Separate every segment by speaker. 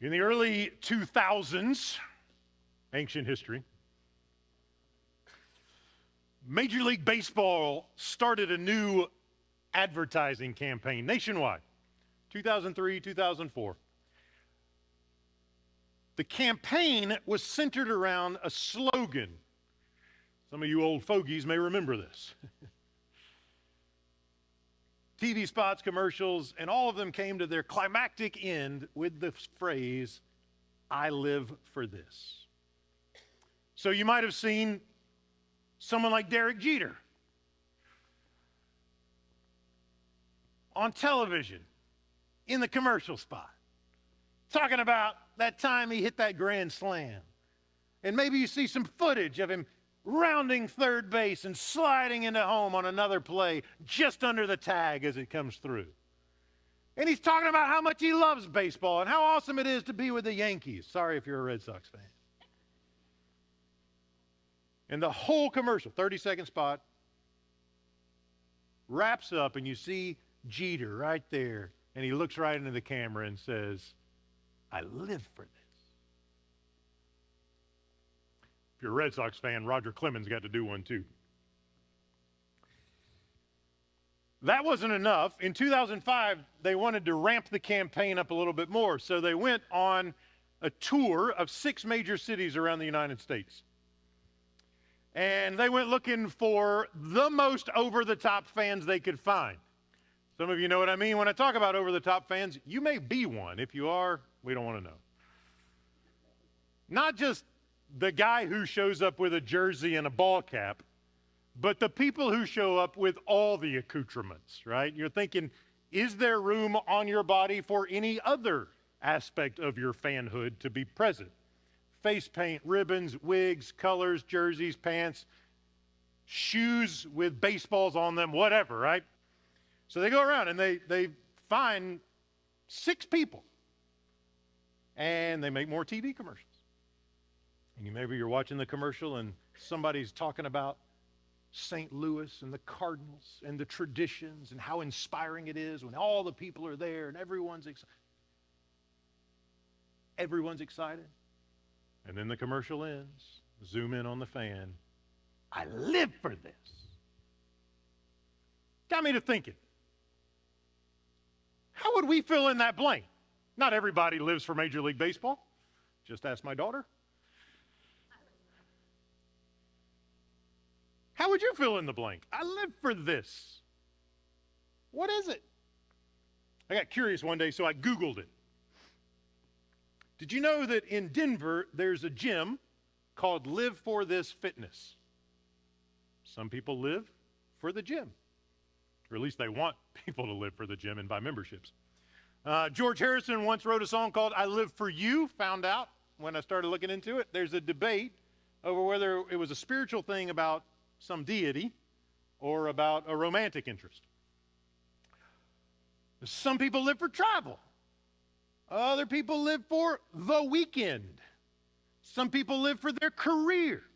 Speaker 1: In the early 2000s, ancient history, Major League Baseball started a new advertising campaign nationwide, 2003, 2004. The campaign was centered around a slogan. Some of you old fogies may remember this. TV spots, commercials, and all of them came to their climactic end with the phrase, "I live for this." So you might have seen someone like Derek Jeter on television in the commercial spot, talking about that time he hit that grand slam. And maybe you see some footage of him rounding third base and sliding into home on another play just under the tag as it comes through. And he's talking about how much he loves baseball and how awesome it is to be with the Yankees. Sorry if you're a Red Sox fan. And the whole commercial, 30-second spot, wraps up and you see Jeter right there, and he looks right into the camera and says, "I live for this." If you're a Red Sox fan, Roger Clemens got to do one too. That wasn't enough. In 2005, they wanted to ramp the campaign up a little bit more, so they went on a tour of 6 major cities around the United States. And they went looking for the most over-the-top fans they could find. Some of you know what I mean when I talk about over-the-top fans. You may be one. If you are, we don't want to know. Not just the guy who shows up with a jersey and a ball cap, but the people who show up with all the accoutrements, right? You're thinking, is there room on your body for any other aspect of your fanhood to be present? Face paint, ribbons, wigs, colors, jerseys, pants, shoes with baseballs on them, whatever, right? So they go around and they find 6 people, and they make more TV commercials. And maybe you're watching the commercial and somebody's talking about St. Louis and the Cardinals and the traditions and how inspiring it is when all the people are there and everyone's excited. And then the commercial ends. Zoom in on the fan. "I live for this." Got me to thinking. How would we fill in that blank? Not everybody lives for Major League Baseball. Just ask my daughter. How would you fill in the blank? I live for this. What is it? I got curious one day, so I Googled it. Did you know that in Denver, there's a gym called Live for This Fitness? Some people live for the gym, or at least they want people to live for the gym and buy memberships. George Harrison once wrote a song called "I Live for You." Found out when I started looking into it, there's a debate over whether it was a spiritual thing about some deity or about a romantic interest. Some people live for travel. Other people live for the weekend. Some people live for their career.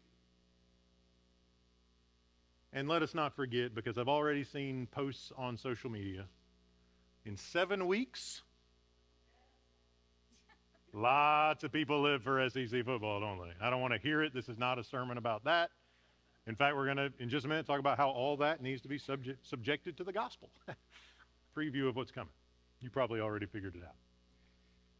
Speaker 1: And let us not forget, because I've already seen posts on social media, in 7 weeks, lots of people live for SEC football, don't they? I don't want to hear it. This is not a sermon about that. In fact, we're going to, in just a minute, talk about how all that needs to be subjected to the gospel. Preview of what's coming. You probably already figured it out.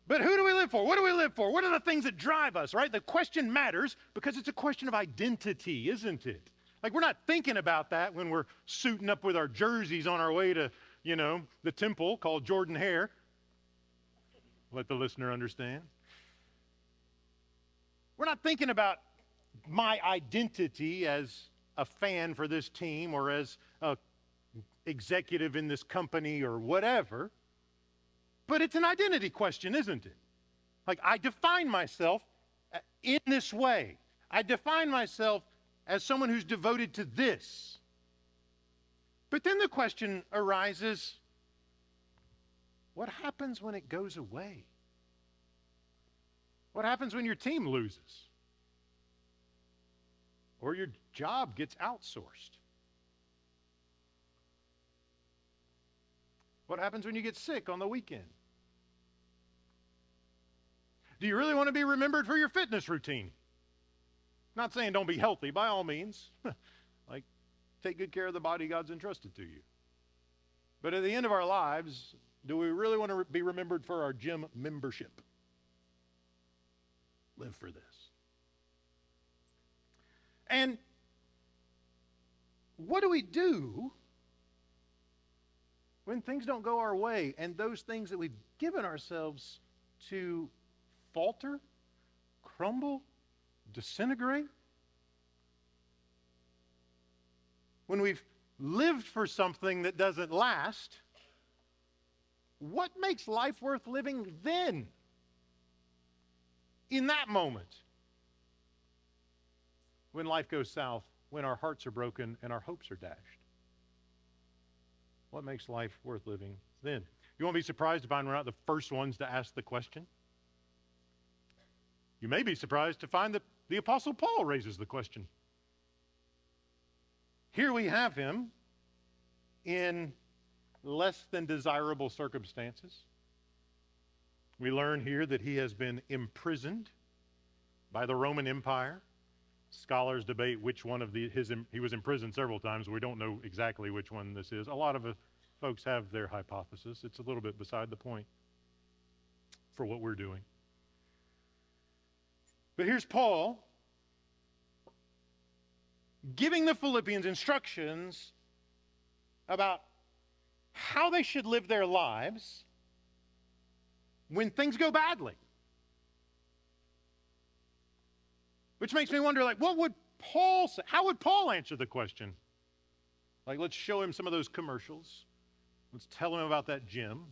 Speaker 1: But who do we live for? What do we live for? What are the things that drive us, right? The question matters because it's a question of identity, isn't it? Like, we're not thinking about that when we're suiting up with our jerseys on our way to, the temple called Jordan Hare. Let the listener understand. We're not thinking about my identity as a fan for this team or as an executive in this company or whatever. But it's an identity question, isn't it? Like, I define myself in this way. I define myself as someone who's devoted to this. But then the question arises, what happens when it goes away? What happens when your team loses? Or your job gets outsourced? What happens when you get sick on the weekend? Do you really want to be remembered for your fitness routine? Not saying don't be healthy, by all means. Like, take good care of the body God's entrusted to you. But at the end of our lives, do we really want to be remembered for our gym membership? Live for this. And what do we do when things don't go our way and those things that we've given ourselves to falter, crumble, disintegrate? When we've lived for something that doesn't last, what makes life worth living then? In that moment, when life goes south, when our hearts are broken and our hopes are dashed. What makes life worth living then? You won't be surprised to find we're not the first ones to ask the question. You may be surprised to find that the Apostle Paul raises the question. Here we have him in less than desirable circumstances. We learn here that he has been imprisoned by the Roman Empire. Scholars debate which one of he was imprisoned several times. We don't know exactly which one this is. A lot of folks have their hypothesis. It's a little bit beside the point for what we're doing. But here's Paul giving the Philippians instructions about how they should live their lives when things go badly. Which makes me wonder, like, what would Paul say? How would Paul answer the question? Like, let's show him some of those commercials. Let's tell him about that gym.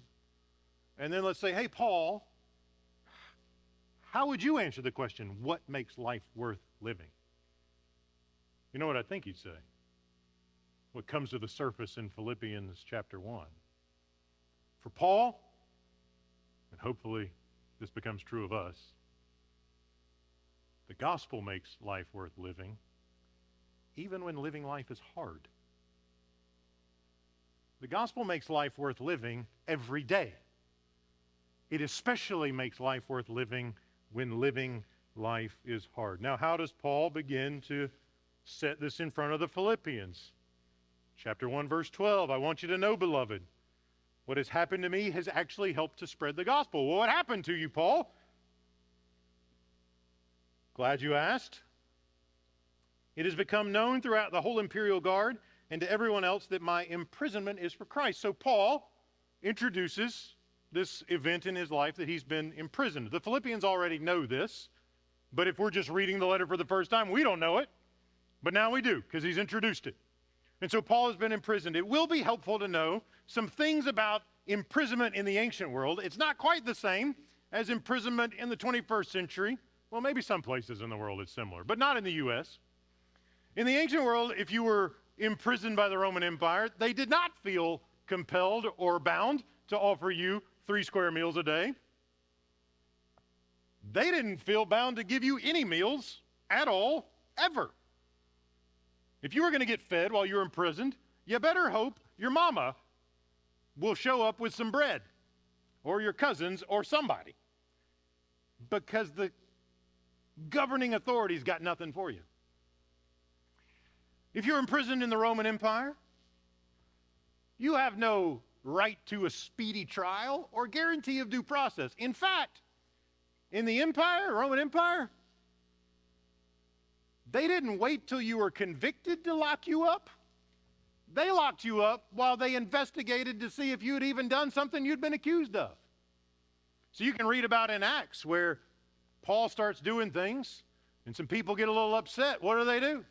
Speaker 1: And then let's say, hey, Paul, how would you answer the question, what makes life worth living? You know what I think he'd say? What comes to the surface in Philippians chapter 1. For Paul, and hopefully this becomes true of us, the gospel makes life worth living, even when living life is hard. The gospel makes life worth living every day. It especially makes life worth living when living life is hard. Now, how does Paul begin to set this in front of the Philippians? Chapter 1, verse 12, I want you to know, beloved, what has happened to me has actually helped to spread the gospel. Well, what happened to you, Paul? Glad you asked. It has become known throughout the whole imperial guard and to everyone else that my imprisonment is for Christ. So Paul introduces this event in his life that he's been imprisoned. The Philippians already know this, but if we're just reading the letter for the first time, we don't know it. But now we do, because he's introduced it. And so Paul has been imprisoned. It will be helpful to know some things about imprisonment in the ancient world. It's not quite the same as imprisonment in the 21st century. Well, maybe some places in the world it's similar, but not in the U.S. In the ancient world, if you were imprisoned by the Roman Empire, they did not feel compelled or bound to offer you 3 square meals a day. They didn't feel bound to give you any meals at all, ever. If you were going to get fed while you're imprisoned, you better hope your mama will show up with some bread, or your cousins, or somebody, because the governing authorities got nothing for you. If you're imprisoned in the Roman Empire, you have no right to a speedy trial or guarantee of due process. In fact, in the empire, Roman Empire, they didn't wait till you were convicted to lock you up. They locked you up while they investigated to see if you had even done something you'd been accused of. So you can read about in Acts where Paul starts doing things and some people get a little upset. What do?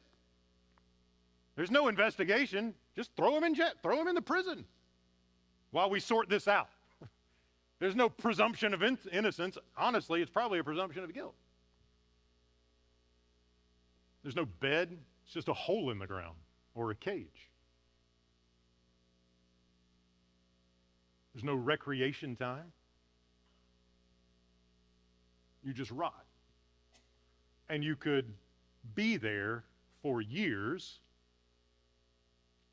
Speaker 1: There's no investigation. Just throw him in jail, throw him in the prison while we sort this out. There's no presumption of innocence. Honestly, it's probably a presumption of guilt. There's no bed. It's just a hole in the ground or a cage. There's no recreation time. You just rot. And you could be there for years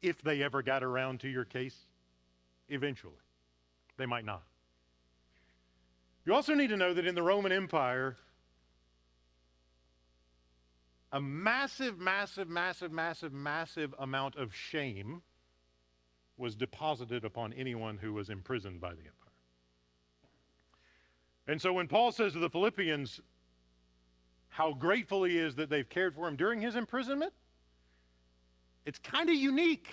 Speaker 1: if they ever got around to your case eventually. They might not. You also need to know that in the Roman Empire, a massive, massive, massive, massive, massive amount of shame was deposited upon anyone who was imprisoned by the empire. And so when Paul says to the Philippians how grateful he is that they've cared for him during his imprisonment, it's kind of unique,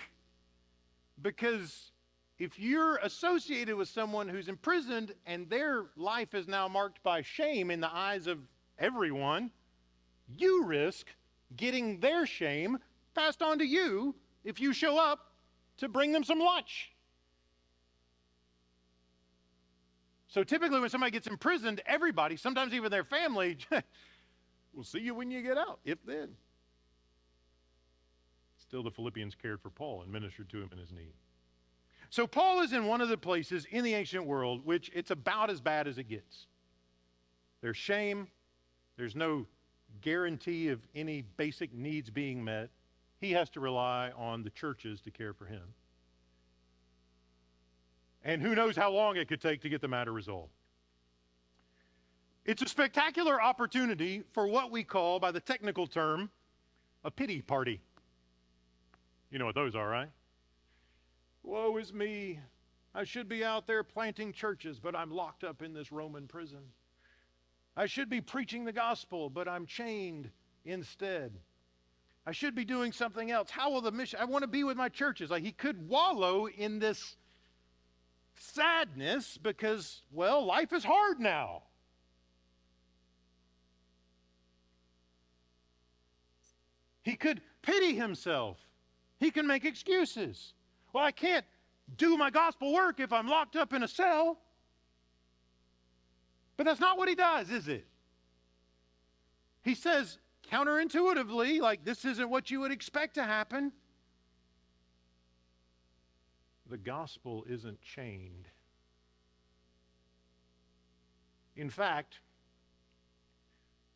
Speaker 1: because if you're associated with someone who's imprisoned and their life is now marked by shame in the eyes of everyone, you risk getting their shame passed on to you if you show up to bring them some lunch. So typically when somebody gets imprisoned, everybody, sometimes even their family, will see you when you get out, if then. Still, the Philippians cared for Paul and ministered to him in his need. So Paul is in one of the places in the ancient world which it's about as bad as it gets. There's shame. There's no guarantee of any basic needs being met. He has to rely on the churches to care for him. And who knows how long it could take to get the matter resolved. It's a spectacular opportunity for what we call, by the technical term, a pity party. You know what those are, right? Woe is me. I should be out there planting churches, but I'm locked up in this Roman prison. I should be preaching the gospel, but I'm chained instead. I should be doing something else. How will the mission? I want to be with my churches. Like, he could wallow in this sadness because, well, life is hard now. He could pity himself. He can make excuses. Well, I can't do my gospel work if I'm locked up in a cell. But that's not what he does, is it? He says counterintuitively, like, this isn't what you would expect to happen. The gospel isn't chained. In fact,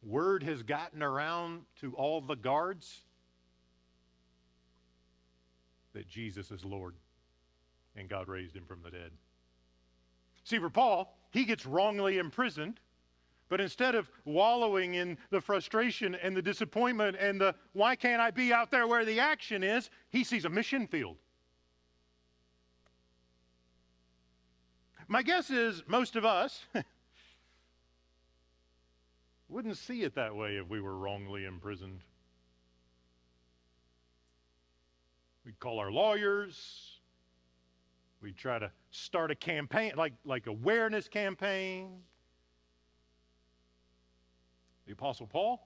Speaker 1: word has gotten around to all the guards that Jesus is Lord and God raised him from the dead. See, for Paul, he gets wrongly imprisoned, but instead of wallowing in the frustration and the disappointment and the why can't I be out there where the action is, he sees a mission field. My guess is most of us wouldn't see it that way if we were wrongly imprisoned. We'd call our lawyers. We'd try to start a campaign, like awareness campaign. The Apostle Paul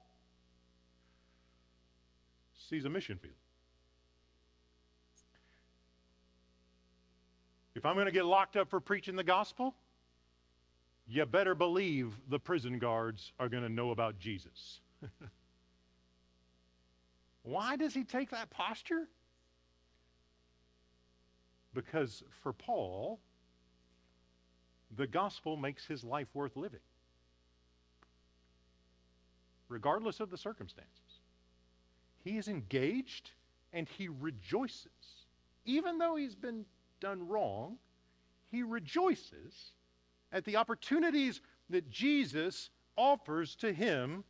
Speaker 1: sees a mission field. If I'm going to get locked up for preaching the gospel, you better believe the prison guards are going to know about Jesus. Why does he take that posture? Because for Paul, the gospel makes his life worth living, regardless of the circumstances. He is engaged and he rejoices. Even though he's been done wrong, he rejoices at the opportunities that Jesus offers to him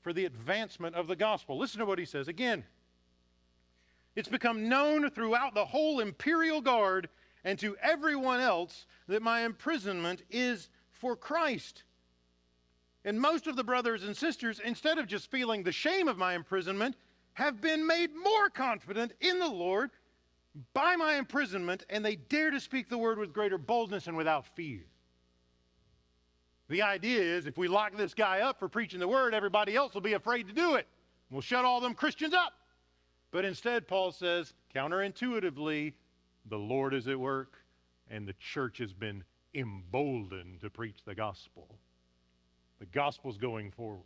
Speaker 1: for the advancement of the gospel. Listen to what he says again. It's become known throughout the whole imperial guard and to everyone else that my imprisonment is for Christ. And most of the brothers and sisters, instead of just feeling the shame of my imprisonment, have been made more confident in the Lord by my imprisonment, and they dare to speak the word with greater boldness and without fear. The idea is if we lock this guy up for preaching the word, everybody else will be afraid to do it. We'll shut all them Christians up. But instead, Paul says, counterintuitively, the Lord is at work, and the church has been emboldened to preach the gospel. The gospel's going forward.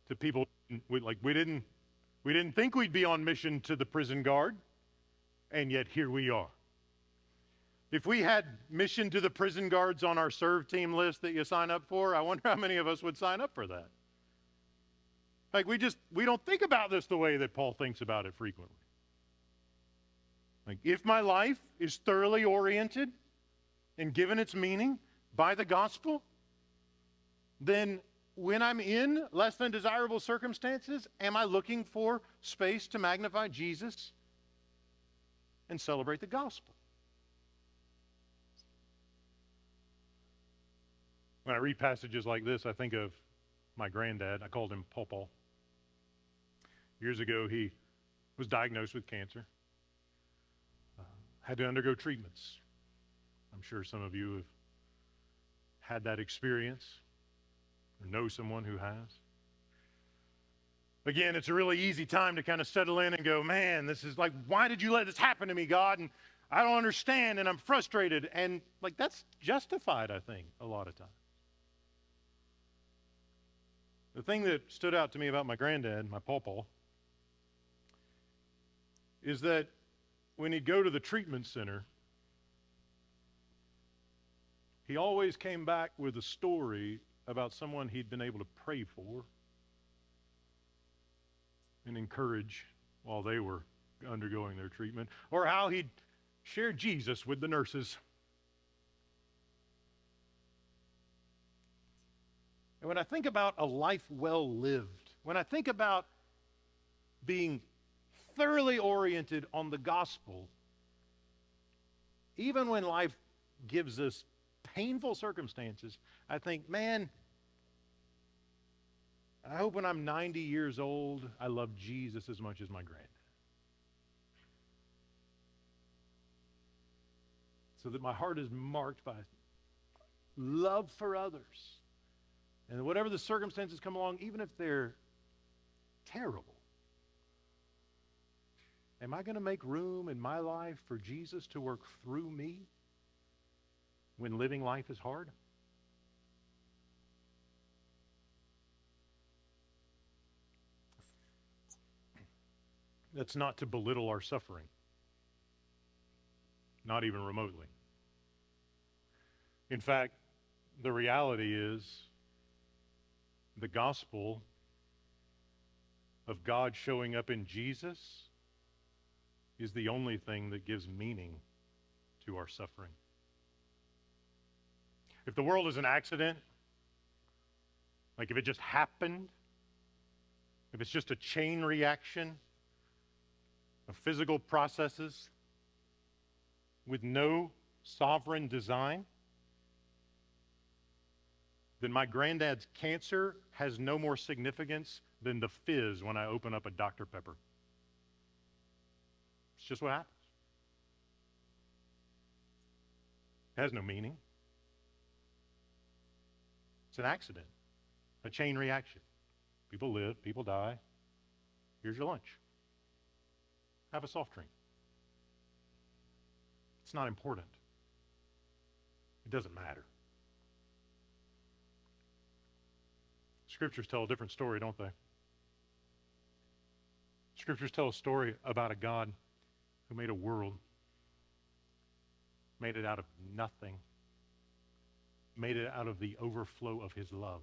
Speaker 1: To people, we didn't think we'd be on mission to the prison guard, and yet here we are. If we had mission to the prison guards on our serve team list that you sign up for, I wonder how many of us would sign up for that. Like, we don't think about this the way that Paul thinks about it frequently. Like, if my life is thoroughly oriented and given its meaning, by the gospel, then when I'm in less than desirable circumstances, am I looking for space to magnify Jesus and celebrate the gospel? When I read passages like this, I think of my granddad. I called him Pawpaw. Years ago, he was diagnosed with cancer, had to undergo treatments. I'm sure some of you have had that experience or know someone who has. Again, it's a really easy time to kind of settle in and go, man, this is like, why did you let this happen to me, God? And I don't understand, and I'm frustrated. And like, that's justified, I think, a lot of times. The thing that stood out to me about my granddad, my pawpaw, is that when he'd go to the treatment center, he always came back with a story about someone he'd been able to pray for and encourage while they were undergoing their treatment, or how he'd shared Jesus with the nurses. And when I think about a life well lived, when I think about being thoroughly oriented on the gospel, even when life gives us painful circumstances, I think, man, I hope when I'm 90 years old, I love Jesus as much as my granddad. So that my heart is marked by love for others. And whatever the circumstances come along, even if they're terrible, am I going to make room in my life for Jesus to work through me when living life is hard? That's not to belittle our suffering, not even remotely. In fact, the reality is the gospel of God showing up in Jesus is the only thing that gives meaning to our suffering. If the world is an accident, like if it just happened, if it's just a chain reaction of physical processes with no sovereign design, then my granddad's cancer has no more significance than the fizz when I open up a Dr. Pepper. It's just what happens. It has no meaning. It's an accident, a chain reaction. People live, people die. Here's your lunch. Have a soft drink. It's not important. It doesn't matter. Scriptures tell a different story, don't they? Scriptures tell a story about a God who made a world, made it out of nothing, made it out of the overflow of his love.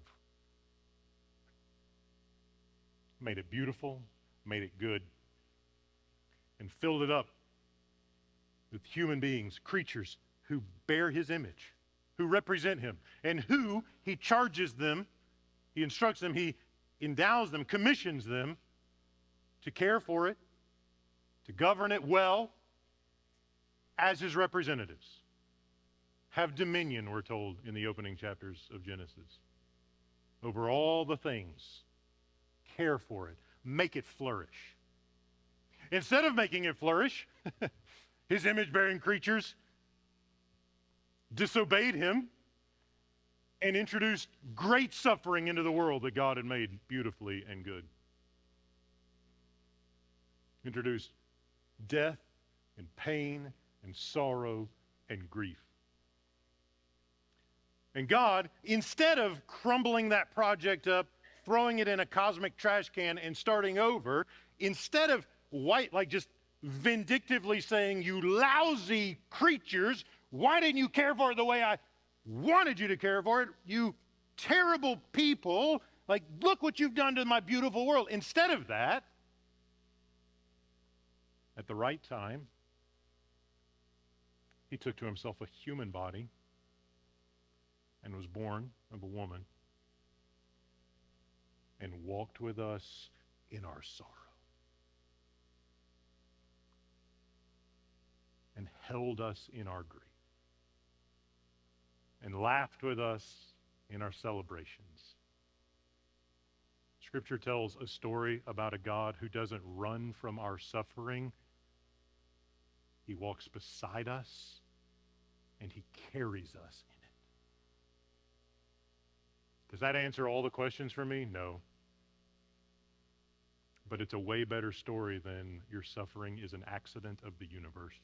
Speaker 1: Made it beautiful, made it good, and filled it up with human beings, creatures who bear his image, who represent him, and who he charges them, he instructs them, he endows them, commissions them to care for it, to govern it well as his representatives. Have dominion, we're told in the opening chapters of Genesis, over all the things. Care for it. Make it flourish. Instead of making it flourish, his image-bearing creatures disobeyed him and introduced great suffering into the world that God had made beautifully and good. Introduced death and pain and sorrow and grief. And God, instead of crumbling that project up, throwing it in a cosmic trash can and starting over, instead of just vindictively saying, you lousy creatures, why didn't you care for it the way I wanted you to care for it? You terrible people, like, look what you've done to my beautiful world. Instead of that, at the right time, he took to himself a human body and was born of a woman and walked with us in our sorrow and held us in our grief and laughed with us in our celebrations. Scripture tells a story about a God who doesn't run from our suffering. He walks beside us and he carries us in it. Does that answer all the questions for me? No. But it's a way better story than your suffering is an accident of the universe.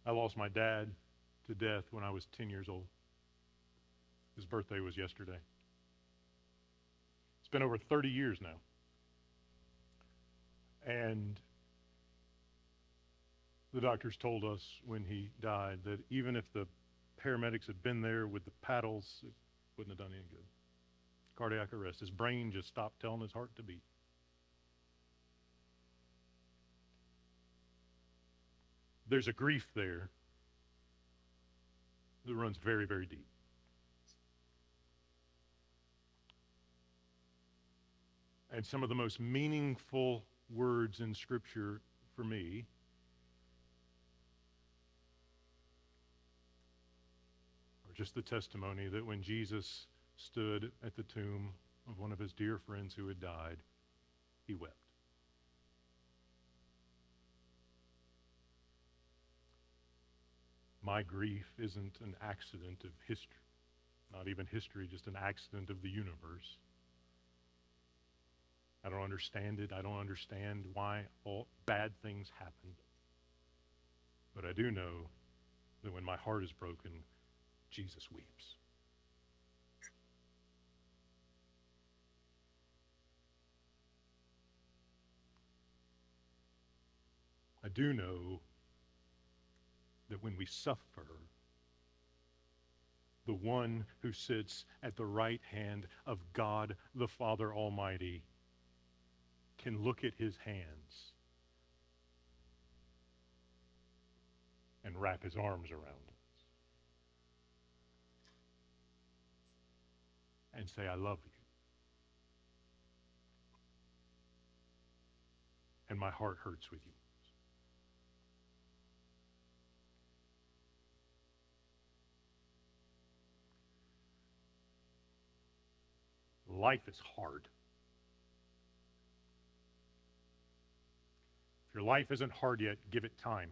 Speaker 1: I lost my dad to death when I was 10 years old. His birthday was yesterday. It's been over 30 years now. And the doctors told us when he died that even if the paramedics had been there with the paddles, it wouldn't have done any good. Cardiac arrest. His brain just stopped telling his heart to beat. There's a grief there that runs very, very deep. And some of the most meaningful words in Scripture for me are just the testimony that when Jesus stood at the tomb of one of his dear friends who had died, he wept. My grief isn't an accident of history, not even history, just an accident of the universe. I don't understand it. I don't understand why all bad things happen. But I do know that when my heart is broken, Jesus weeps. I do know that when we suffer, the one who sits at the right hand of God the Father Almighty can look at his hands and wrap his arms around us and say, I love you. And my heart hurts with you. Life is hard. If your life isn't hard yet, give it time.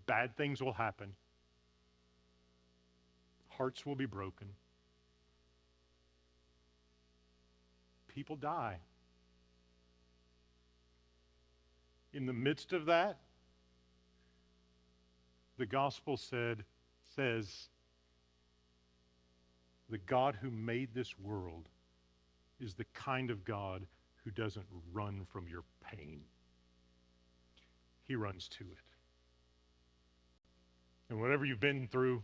Speaker 1: Bad things will happen. Hearts will be broken. People die. In the midst of that, the gospel says, the God who made this world is the kind of God who doesn't run from your pain. He runs to it. And whatever you've been through,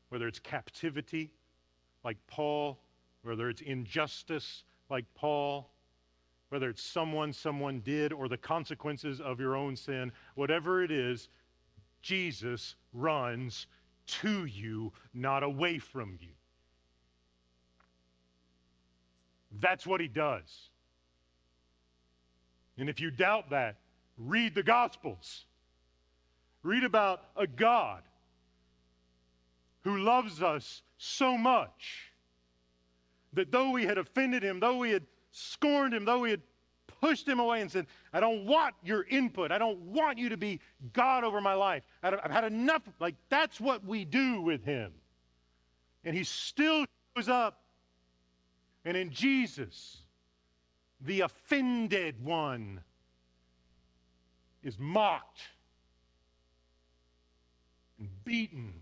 Speaker 1: whether it's captivity, like Paul, whether it's injustice, like Paul, whether it's someone did, or the consequences of your own sin, whatever it is, Jesus runs to you, not away from you. That's what he does. And if you doubt that, read the Gospels. Read about a God who loves us so much that though we had offended him, though we had scorned him, though we had pushed him away and said, I don't want your input. I don't want you to be God over my life. I've had enough. Like, that's what we do with him. And he still shows up. And in Jesus, the offended one is mocked and beaten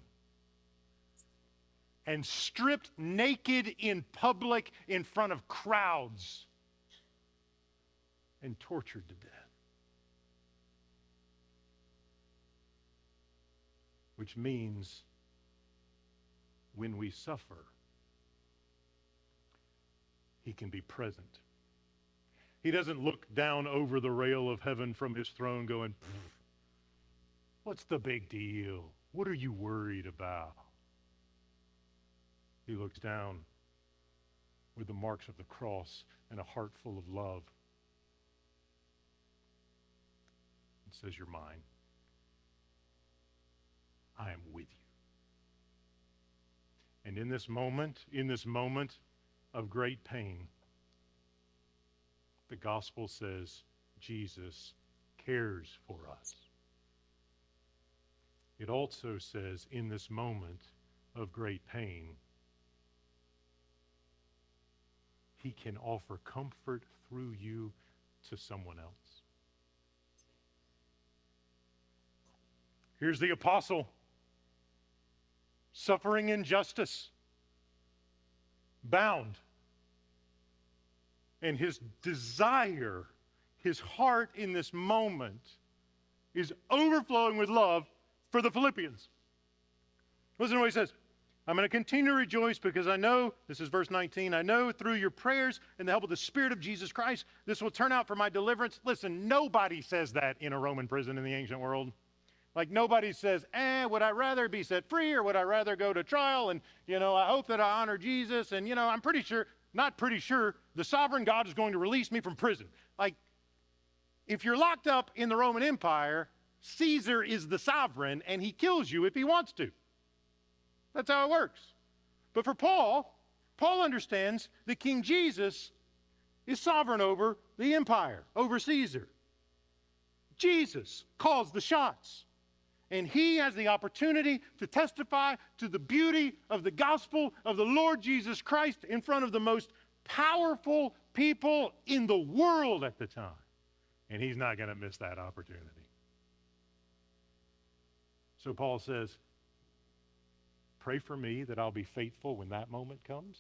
Speaker 1: and stripped naked in public in front of crowds and tortured to death. Which means when we suffer, he can be present. He doesn't look down over the rail of heaven from his throne going, what's the big deal? What are you worried about? He looks down with the marks of the cross and a heart full of love and says, you're mine. I am with you. And in this moment of great pain, the gospel says Jesus cares for us. It also says in this moment of great pain, he can offer comfort through you to someone else. Here's the apostle suffering injustice, bound. And his desire, his heart in this moment is overflowing with love for the Philippians. Listen to what he says. I'm going to continue to rejoice because I know, this is verse 19, I know through your prayers and the help of the Spirit of Jesus Christ, this will turn out for my deliverance. Listen, nobody says that in a Roman prison in the ancient world. Like nobody says, would I rather be set free or would I rather go to trial? And, I hope that I honor Jesus. And, I'm not pretty sure, the sovereign God is going to release me from prison. Like, if you're locked up in the Roman Empire, Caesar is the sovereign and he kills you if he wants to. That's how it works. But for Paul understands that King Jesus is sovereign over the empire, over Caesar. Jesus calls the shots. And he has the opportunity to testify to the beauty of the gospel of the Lord Jesus Christ in front of the most powerful people in the world at the time. And he's not going to miss that opportunity. So Paul says, pray for me that I'll be faithful when that moment comes.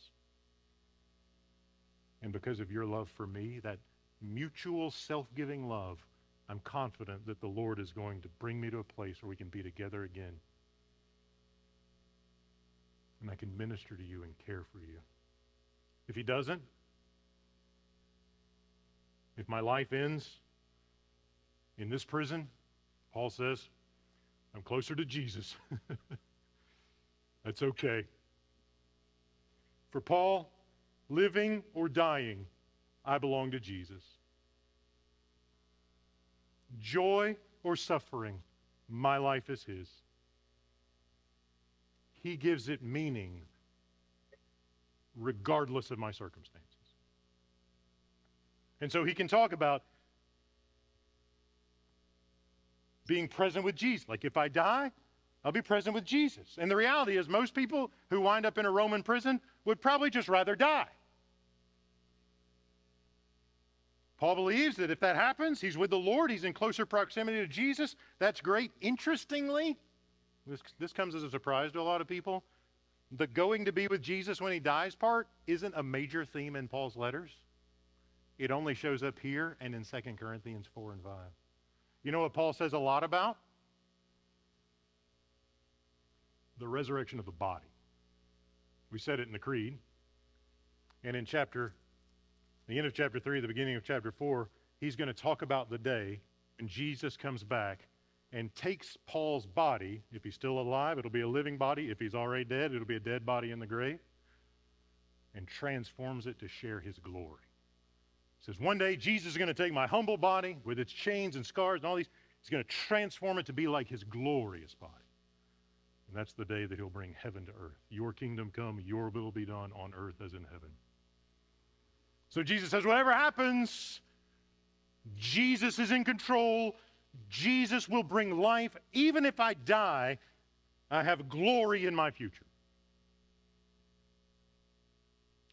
Speaker 1: And because of your love for me, that mutual self-giving love, I'm confident that the Lord is going to bring me to a place where we can be together again. And I can minister to you and care for you. If he doesn't, if my life ends in this prison, Paul says, I'm closer to Jesus. That's okay. For Paul, living or dying, I belong to Jesus. Joy or suffering, my life is his. He gives it meaning regardless of my circumstances. And so he can talk about being present with Jesus. Like if I die, I'll be present with Jesus. And the reality is most people who wind up in a Roman prison would probably just rather die. Paul believes that if that happens, he's with the Lord, he's in closer proximity to Jesus. That's great. Interestingly, this comes as a surprise to a lot of people. The going to be with Jesus when he dies part isn't a major theme in Paul's letters. It only shows up here and in 2 Corinthians 4 and 5. You know what Paul says a lot about? The resurrection of the body. We said it in the Creed. And in the end of chapter 3, the beginning of chapter 4, he's going to talk about the day when Jesus comes back and takes Paul's body. If he's still alive, it'll be a living body. If he's already dead, it'll be a dead body in the grave. And transforms it to share his glory. He says, one day Jesus is going to take my humble body with its chains and scars and all these. He's going to transform it to be like his glorious body. And that's the day that he'll bring heaven to earth. Your kingdom come, your will be done on earth as in heaven. So Jesus says, whatever happens, Jesus is in control. Jesus will bring life. Even if I die, I have glory in my future.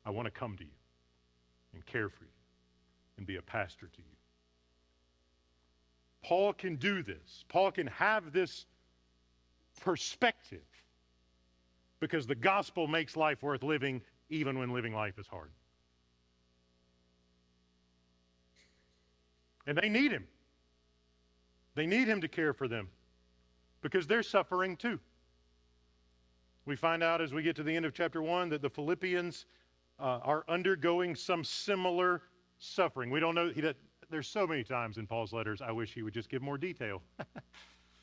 Speaker 1: I want to come to you and care for you and be a pastor to you. Paul can do this. Paul can have this perspective because the gospel makes life worth living even when living life is hard. And they need him. They need him to care for them because they're suffering too. We find out as we get to the end of chapter 1 that the Philippians are undergoing some similar suffering. We don't know. There's so many times in Paul's letters, I wish he would just give more detail.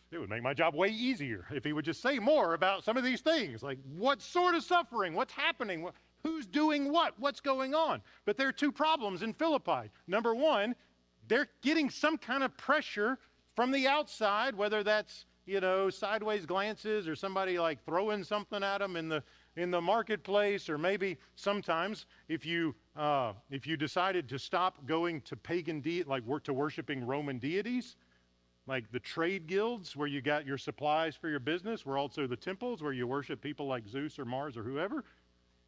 Speaker 1: It would make my job way easier if he would just say more about some of these things, like what sort of suffering, what's happening, who's doing what's going on. But there are two problems in Philippi. Number one, they're getting some kind of pressure from the outside, whether that's, sideways glances or somebody like throwing something at them in the marketplace, or maybe sometimes if you decided to stop going to pagan to worshiping Roman deities, like the trade guilds where you got your supplies for your business, were also the temples where you worship people like Zeus or Mars or whoever.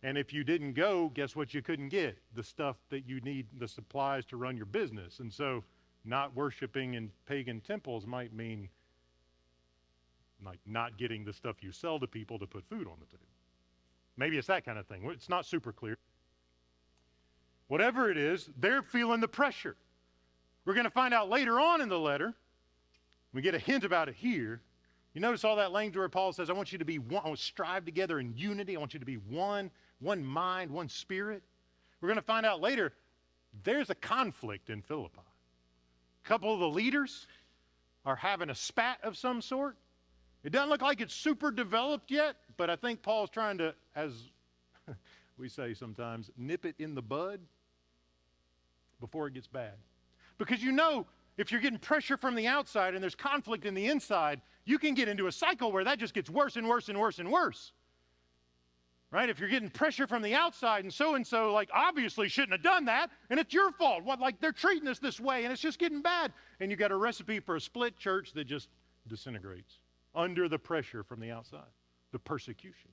Speaker 1: And if you didn't go, guess what you couldn't get? The stuff that you need, the supplies to run your business. And so not worshiping in pagan temples might mean like not getting the stuff you sell to people to put food on the table. Maybe it's that kind of thing. It's not super clear. Whatever it is, they're feeling the pressure. We're going to find out later on in the letter. We get a hint about it here. You notice all that language where Paul says, I want you to be one, I want to strive together in unity. I want you to be one mind, one spirit. We're going to find out later, there's a conflict in Philippi. A couple of the leaders are having a spat of some sort. It doesn't look like it's super developed yet, but I think Paul's trying to, as we say sometimes, nip it in the bud before it gets bad. Because if you're getting pressure from the outside and there's conflict in the inside, you can get into a cycle where that just gets worse and worse and worse and worse. Right? If you're getting pressure from the outside and so, like, obviously shouldn't have done that, and it's your fault. Like, they're treating us this way, and it's just getting bad. And you got a recipe for a split church that just disintegrates under the pressure from the outside, the persecution.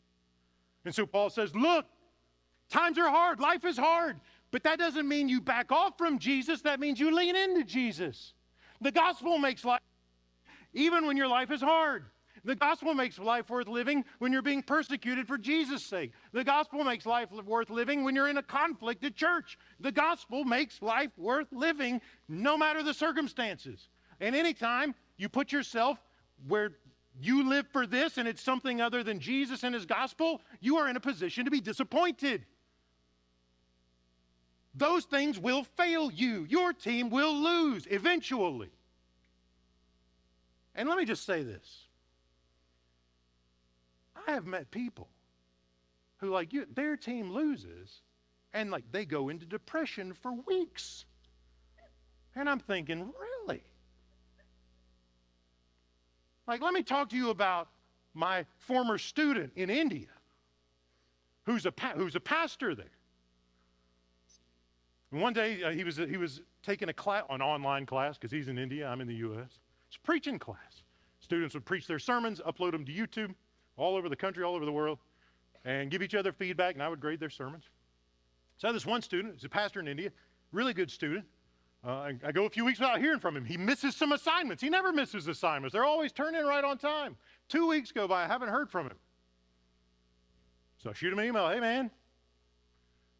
Speaker 1: And so Paul says, look, times are hard, life is hard, but that doesn't mean you back off from Jesus. That means you lean into Jesus. The gospel makes life, even when your life is hard. The gospel makes life worth living when you're being persecuted for Jesus' sake. The gospel makes life worth living when you're in a conflict at church. The gospel makes life worth living no matter the circumstances. And anytime you put yourself where you live for this and it's something other than Jesus and his gospel, you are in a position to be disappointed. Those things will fail you. Your team will lose eventually. And let me just say this. I have met people who, their team loses and, they go into depression for weeks. And I'm thinking, really? Let me talk to you about my former student in India who's a pastor there. And one day he was taking an online class, because he's in India, I'm in the U.S. It's a preaching class. Students would preach their sermons, upload them to YouTube, all over the country, all over the world, and give each other feedback, and I would grade their sermons. So this one student, he's a pastor in India, really good student. I go a few weeks without hearing from him. He misses some assignments. He never misses assignments. They're always turned in right on time. 2 weeks go by, I haven't heard from him. So I shoot him an email. Hey, man,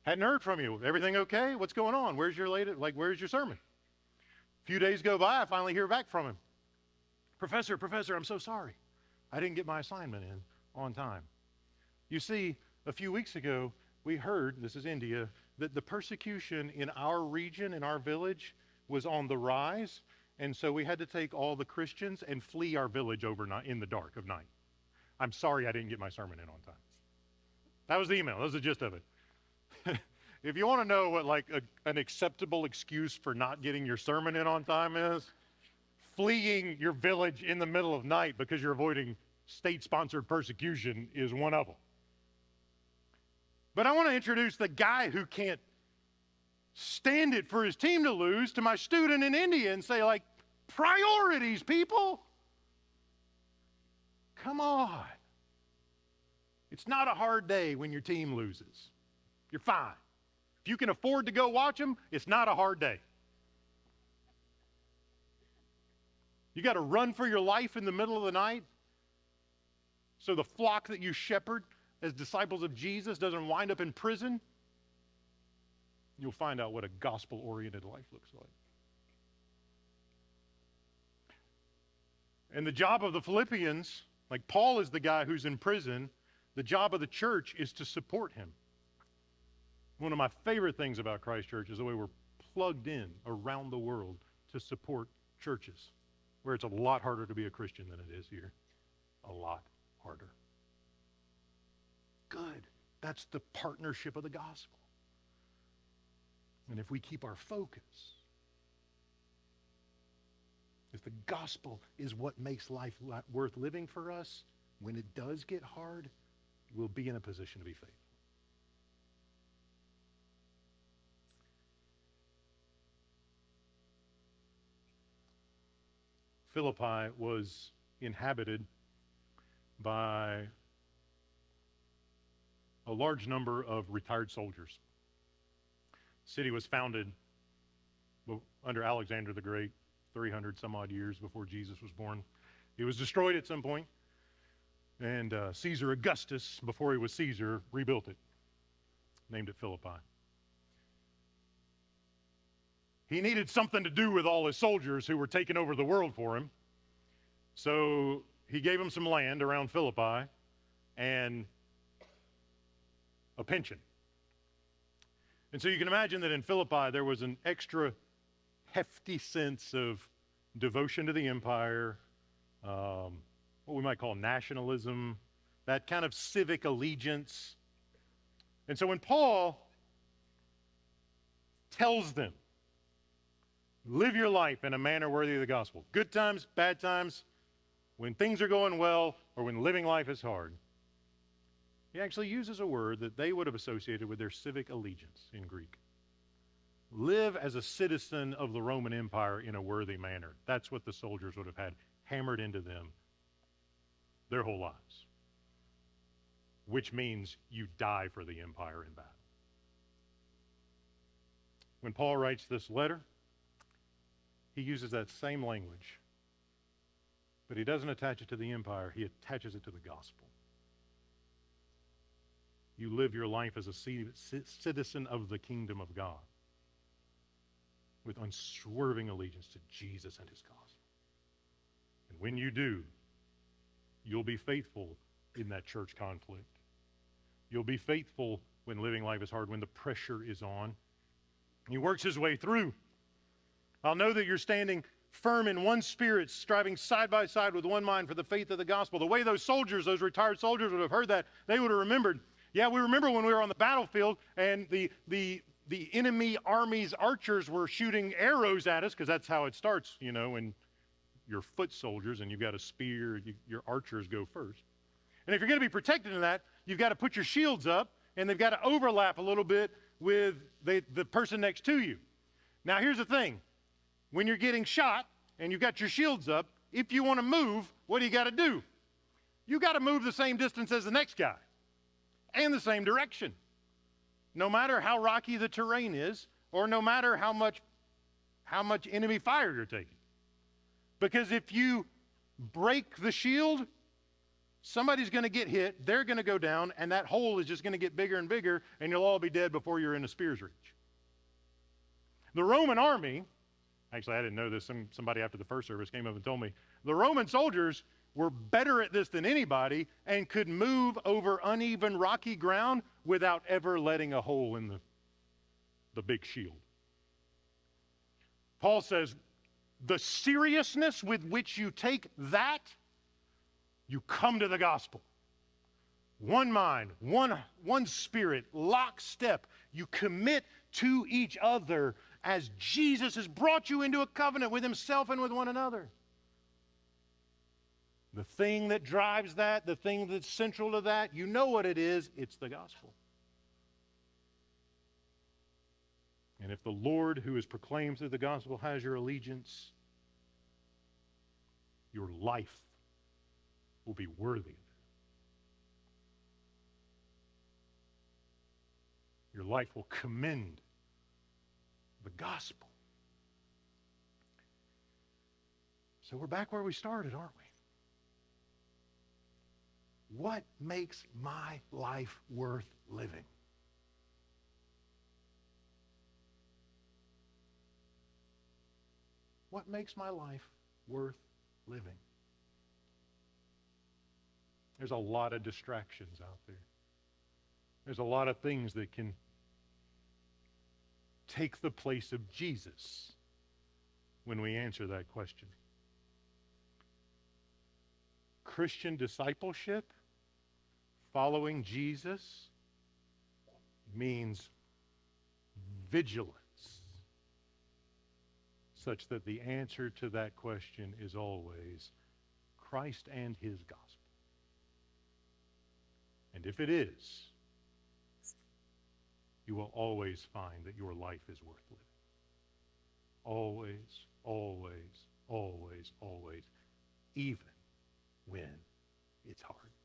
Speaker 1: hadn't heard from you. Everything okay? What's going on? Where's your where's your sermon? A few days go by, I finally hear back from him. Professor, I'm so sorry. I didn't get my assignment in on time. You see, a few weeks ago, we heard, this is India, that the persecution in our region, in our village, was on the rise, and so we had to take all the Christians and flee our village overnight in the dark of night. I'm sorry I didn't get my sermon in on time. That was the email. That was the gist of it. If you want to know what an acceptable excuse for not getting your sermon in on time is, fleeing your village in the middle of night because you're avoiding state-sponsored persecution is one of them. But I want to introduce the guy who can't stand it for his team to lose to my student in India and say, priorities, people. Come on. It's not a hard day when your team loses. You're fine. If you can afford to go watch them, it's not a hard day. You got to run for your life in the middle of the night so the flock that you shepherd as disciples of Jesus doesn't wind up in prison. You'll find out what a gospel-oriented life looks like. And the job of the Philippians, Paul is the guy who's in prison, the job of the church is to support him. One of my favorite things about Christ Church is the way we're plugged in around the world to support churches where it's a lot harder to be a Christian than it is here. A lot harder. Good. That's the partnership of the gospel. And if we keep our focus, if the gospel is what makes life worth living for us, when it does get hard, we'll be in a position to be faithful. Philippi was inhabited by a large number of retired soldiers. The city was founded under Alexander the Great, 300 some odd years before Jesus was born. It was destroyed at some point, and Caesar Augustus, before he was Caesar, rebuilt it, named it Philippi. He needed something to do with all his soldiers who were taking over the world for him. So he gave them some land around Philippi and a pension. And so you can imagine that in Philippi there was an extra hefty sense of devotion to the empire, what we might call nationalism, that kind of civic allegiance. And so when Paul tells them, live your life in a manner worthy of the gospel, good times, bad times, when things are going well, or when living life is hard, he actually uses a word that they would have associated with their civic allegiance in Greek. Live as a citizen of the Roman Empire in a worthy manner. That's what the soldiers would have had hammered into them their whole lives, which means you die for the empire in battle. When Paul writes this letter, he uses that same language, but he doesn't attach it to the empire, he attaches it to the gospel. You live your life as a citizen of the kingdom of God with unswerving allegiance to Jesus and his gospel. And when you do, you'll be faithful in that church conflict. You'll be faithful when living life is hard, when the pressure is on. He works his way through. I'll know that you're standing firm in one spirit, striving side by side with one mind for the faith of the gospel. The way those soldiers, those retired soldiers would have heard that, they would have remembered. Yeah, we remember when we were on the battlefield and the enemy army's archers were shooting arrows at us, because that's how it starts, you know, when you're foot soldiers and you've got a spear, your archers go first. And if you're going to be protected in that, you've got to put your shields up, and they've got to overlap a little bit with the person next to you. Now, here's the thing. When you're getting shot and you've got your shields up, if you want to move, what do you got to do? You got to move the same distance as the next guy and the same direction. No matter how rocky the terrain is, or no matter how much enemy fire you're taking. Because if you break the shield, somebody's going to get hit, they're going to go down, and that hole is just going to get bigger and bigger, and you'll all be dead before you're in a spear's reach. The Roman army, actually I didn't know this, somebody after the first service came up and told me, the Roman soldiers were better at this than anybody and could move over uneven rocky ground without ever letting a hole in the big shield. Paul says, the seriousness with which you take that, you come to the gospel. One mind, one spirit, lockstep. You commit to each other as Jesus has brought you into a covenant with himself and with one another. The thing that drives that, the thing that's central to that, you know what it is, it's the gospel. And if the Lord who is proclaimed through the gospel has your allegiance, your life will be worthy of it. Your life will commend the gospel. So we're back where we started, aren't we? What makes my life worth living? What makes my life worth living? There's a lot of distractions out there. There's a lot of things that can take the place of Jesus when we answer that question? Christian discipleship, following Jesus, means vigilance, such that the answer to that question is always Christ and his gospel. And if it is, you will always find that your life is worth living. Always, always, always, always, even when it's hard.